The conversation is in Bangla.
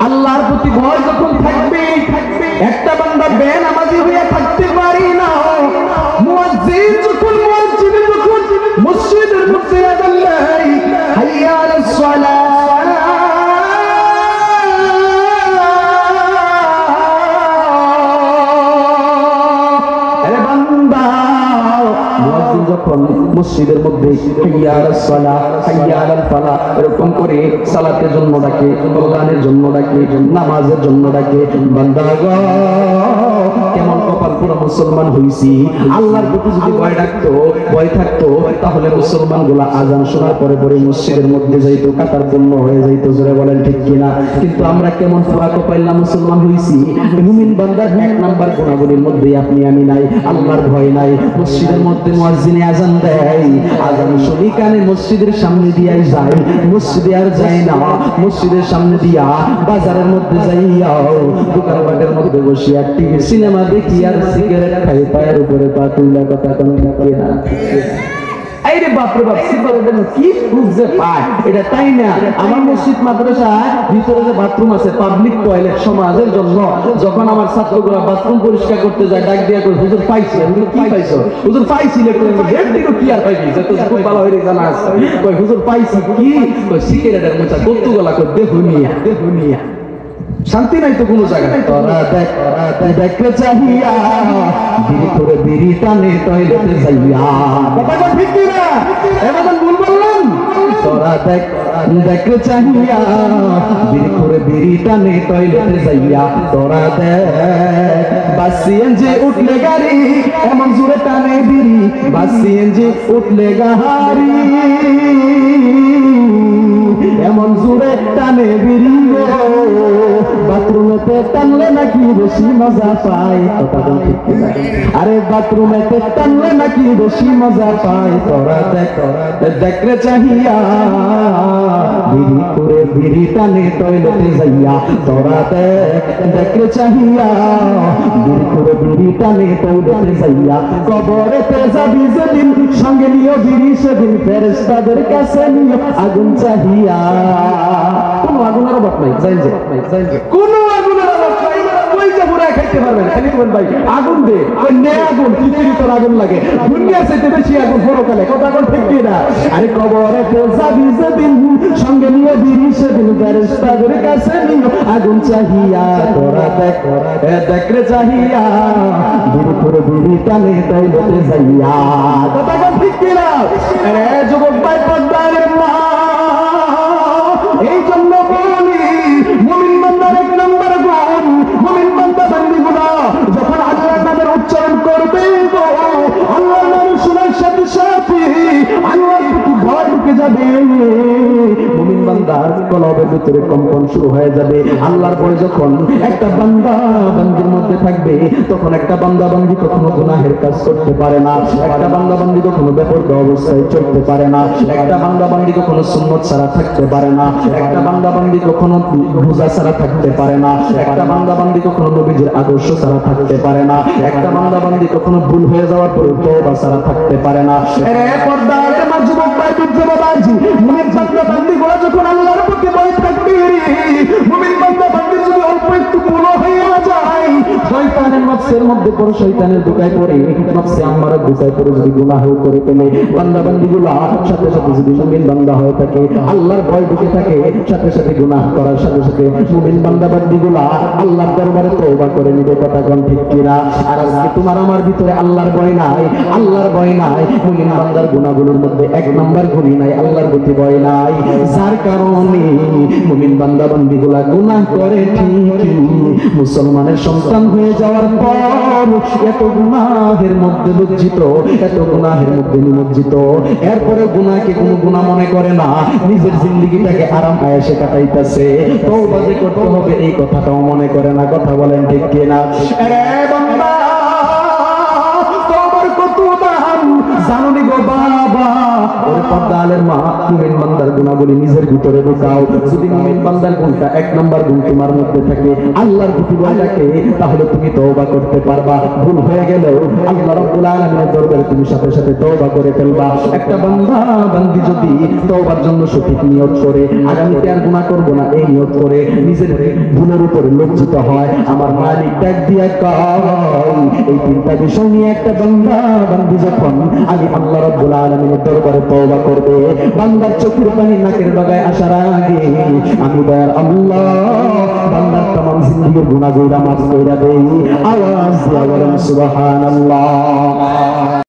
আল্লাহর প্রতি ভয় যখন থাকবে, একটা বান্দা বেনামাজি হয়ে থাকতে পারি না। মুয়াজ্জিন যখন মসজিদের মধ্যে আযান দেয়, হাইয়া আলাস সালাহ, যখন মসজিদের মধ্যে হাইয়া আলাস সালাহ, হাইয়া আলাল ফালাহ এরকম করে সালাতের জন্য ডাকে, কোরআনের জন্য ডাকে, নামাজের জন্য ডাকে, বান্দা গো কেমন কপাল পুরো মুসলমান হইছি। আল্লাহর প্রতি যদি ভয় ডাকতো, ভয় থাকতো, তাহলে মুসলমান গুলা আজান শোনার পরে পরে মসজিদের মধ্যে যাইতো, কাতার পূর্ণ হয়ে যাইতো। জোরে বলেন ঠিক কিনা? কিন্তু আমরা কেমন পুরা কপাল না মুসলমান হইছি। মুমিন বান্দার এক নাম্বার গুণাবলীর মধ্যে আপনি আমি নাই, আল্লাহর ভয় নাই। মসজিদের মধ্যে মুয়াজ্জিনে আজান দেয়, আজান শুনি কানে মসজিদের সামনে দিয়ে যায়, মসজিদে আর যায় না, মসজিদের সামনে দিয়া বাজারের মধ্যে যাইয়াও দোকানপাটের মধ্যে বসিয়া টিভি সিনেমা দেখি আর সিগারেট খাই, পায়ের উপরে পা তুইলা কথা কোন না। আইরে বাপরে বাপ, সিগারেটের কি বুঝে পায় এটা, তাই না? আমার মসজিদ মাদ্রাসা ভিতরে যে বাথরুম আছে, পাবলিক টয়লেট সমাজের জন্য, যখন আমার ছাত্রগুলা বাথরুম পরিষ্কার করতে যায়, ডাক দিয়া কই, হুজুর পাইছি। আমি কি পাইছো? হুজুর পাইছি লেখো, হেড দিকে কি আর পাইছি, যত খুব ভালো হয়ে জানা আছে। কই হুজুর পাইছি কি? কই সিগারেটের মোচা কতগুলা, কই দেহুনিয়া দেহুনিয়া। শান্তি নাই তো কোনো জায়গায়। তোরা দেখ দেখতে চাহিয়া বিড়ি করে বিড়ি টানে টয়লেটে যাইয়া, কথা ঠিক কি না? এবার ভুল বললাম? তোরা দেখতে চাহিয়া বিড়ি করে বিড়ি টানে টয়লেটে যাইয়া, তোরা দেখ বাসিয়ে যে উঠলে গাড়ি, এমন জোরে টানে বিড়ি, বাসিয়ে যে উঠলে গাড়ি, এমন জোরে টানে বিড়ি গো, বাথরুমেতে টানলে নাকি বেশি মজা পায়। আরে বাথরুমেতে টানলে নাকি বেশি মজা পায়। তোরা দেখতে চাহিয়া বিড়ি করে বিড়ি টানে টয়লেটে যাইয়া, তোরা দেখতে চাহিয়া বিড়ি করে বিড়ি টানে টয়লেটে যাইয়া, কবরেতে যাবি যেদিন, সঙ্গে নিও বিড়ি সেদিন, ফেরেশতাদের কাছে নিও আগুন চাহিয়া। কোন আগুনের অভাব নাই, যাই যে কোন আগুনের অভাব নাই, ওই যে পুরা খাইতে পারবেন। খালি বলেন ভাই আগুন দে, ওই নে আগুন, খিচুড়ি তোর আগুন লাগে, দুনিয়া চাইতে বেশি আগুন পরকালে, কথা কোন ঠিক কি না? আরে কবরেতে যাবি যেদিন, সঙ্গে নিয়ে বিড়ি সেদিন, ফেরেশতাদের কাছে নিও আগুন চাহিয়া। তোরা দেখরে চাহিয়া বিড়ি করে বিড়ি টানে টয়লেটে যাইয়া, কথা কোন ঠিক কি না? আরে যুবক ভাই পদ্মারের মা, এই জন্য বলি মুমিন বান্দার এক নম্বর গুণ, মুমিন বান্দা বান্দীগুলো যখন আল্লাহর নামের উচ্চারণ করবে গো, আল্লাহর নাম শোনার সাথে সাথে আল্লাহর প্রতি ভয় ঢুকে যাবে। মুমিন বান্দার কলবের ভিতরে কম্পন শুরু হয়ে যাবে। আল্লাহর ভয় যখন একটা বান্দা বান্দির মধ্যে থাকবে, তখন একটা বান্দা বান্দি কখনো গুনাহের কাজ করতে পারে না, একটা বান্দা বান্দি কখনো বেপরোয়া অবস্থায় চলতে পারে না, একটা বান্দা বান্দি কখনো সুন্নাত ছাড়া থাকতে পারে না, একটা বান্দা বান্দি কখনো রোজা ছাড়া থাকতে পারে না, একটা বান্দা বান্দি কখনো নবীজির আদর্শ ছাড়া থাকতে পারে না, একটা বান্দা বান্দি কখনো ভুল হয়ে যাওয়ার পরে তওবা ছাড়া থাকতে পারে না। এ পর্দার মা যুবক ভাই বুঝতে বাবাজি, মুমিন বান্দা বান্দিগুলো যখন আল্লাহর প্রতি ভয় থাকবে, মুমিন বান্দা বান্দি যদি অল্প একটু পুরো হয়ে যায়, শয়তানের নফসের মধ্যে পড়ে, শয়তানের ধোঁকায় পড়ে, নফসে আম্মারার ধোঁকায় পড়ে যদি গুনাহ করে ফেলে, বান্দা বান্দিগুলো সাথে সাথে যদি মুমিন বান্দা হয়ে থাকে, আল্লাহর ভয় ঢুকে থাকে, সাথে সাথে গুনাহ করার সাথে সাথে মুমিন বান্দা বান্দিগুলো আল্লাহর দরবারে তওবা করে নিবে, কথা কোন ঠিক কিনা? আর আজকে তোমার আমার ভিতরে আল্লাহর ভয় নাই, আল্লাহর ভয় নাই, মুমিন বান্দার গুনাহগুলোর মধ্যে এক নাম্বার গুণই নাই, আল্লাহর প্রতি ভয় নাই, যার কারণে মুমিন বান্দা বান্দিগুলো গুনাহ করে ঠিকই, মুসলমানের সন্তান হয়ে যাওয়ার পর এত গুনাহের মধ্যে লজ্জিত, এত গুনাহের মধ্যে নিমজ্জিত, এরপরে গুনাহকে কোনো গুনাহ মনে করে না, নিজের জিন্দেগিটাকে আরাম আয়েশে কাটাইতেছে, তওবা যে করতে হবে এই কথাটাও মনে করে না, কথা বলেন ঠিক কিনা? আরে বান্দা তওবার কত দাম জানো নি গো বাবা, ওরে পর্দালের মা, মুমিন বান্দার গুনাহগুলি নিজের ভিতরে ঢুকাও। যদি মুমিন বান্দার গুণটা 1 নাম্বার গুণ তোমার মধ্যে থাকে, আল্লাহর প্রতি ভয় থাকে, তাহলে তুমি তওবা করতে পারবা। ভুল হয়ে গেলেও আল্লাহ রাব্বুল আলামিনের দরবারে তুমি সাথে সাথে তওবা করে ফেলবা। একটা বান্দা বান্দি যদি তওবার জন্য সঠিক নিয়ত করে, আগামীতে আর গুনাহ করব না এই নিয়ত করে নিজের ভুলের উপরে লজ্জিত হয়, আমার মালিক ডাক দিয়া কয়, এই তিনটা বিষয় নিয়ে একটা বান্দা বান্দি যখন আমি আল্লাহ রাব্বুল আলামিনের দরবারে তওবা করবে, বান্দার চোখের পানি নাকের ডগায় আসার আগে আমি দয়ার আল্লাহ বান্দার तमाम জিন্দেগীর গুনাহগুলো মাফ কইরা দেই। আওয়াজ দিয়া বলেন সুবহানাল্লাহ।